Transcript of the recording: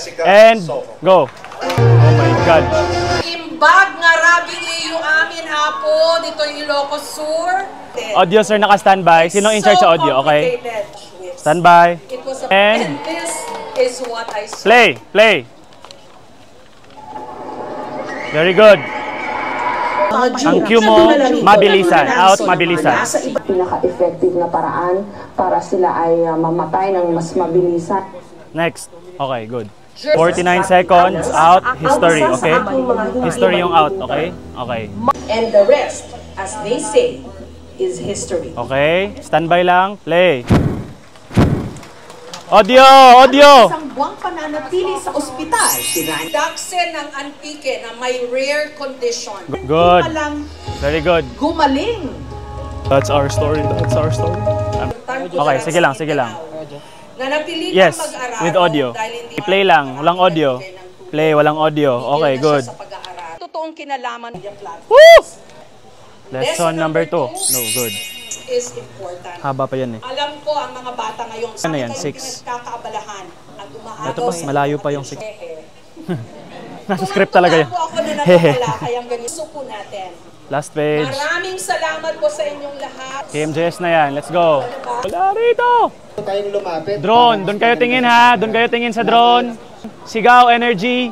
Jessica And Soho. go. Oh my God. Imbag nga rabi iyo amin hapo dito Ilocos Sur. Audio sir, naka-standby. Sino in charge sa audio? Okay. Standby. And this is what I saw. Play. Play. Very good. Ang cue mo, mabilisan. Out, mabilisan. Pinaka-effective na paraan para sila ay mamatay ng mas mabilisan. Next. Okay, good. 49 seconds, out, history, okay? History yung out, okay? Okay. And the rest, as they say, is history. Okay, standby lang, play. Audio! Audio! Isang buwang pananatili sa ospital. Daksen ng Antique na may rare condition. Good. Very good. Gumaling. That's our story. That's our story. Okay, sige lang, sige lang. Yes, with audio. Play lang, walang audio. Play, walang audio. Okay, good. Totoong kinalaman ng Woo! Lesson number 2. No, good. is important. Haba pa yan eh. Alam ko ang mga bata ngayon, Ano yan, 6? pinagkakaabalahan ang umaagaw. Ito pa, malayo pa yung 6. Nasa script talaga yan. Ako na natawala, kaya ganito po natin. Last page. Maraming salamat po sa inyong lahat. KMJS na yan. Let's go. Wala rito. Tayong lumapit. Drone. Doon kayo tingin ha. Doon kayo tingin sa drone. Sigaw, energy.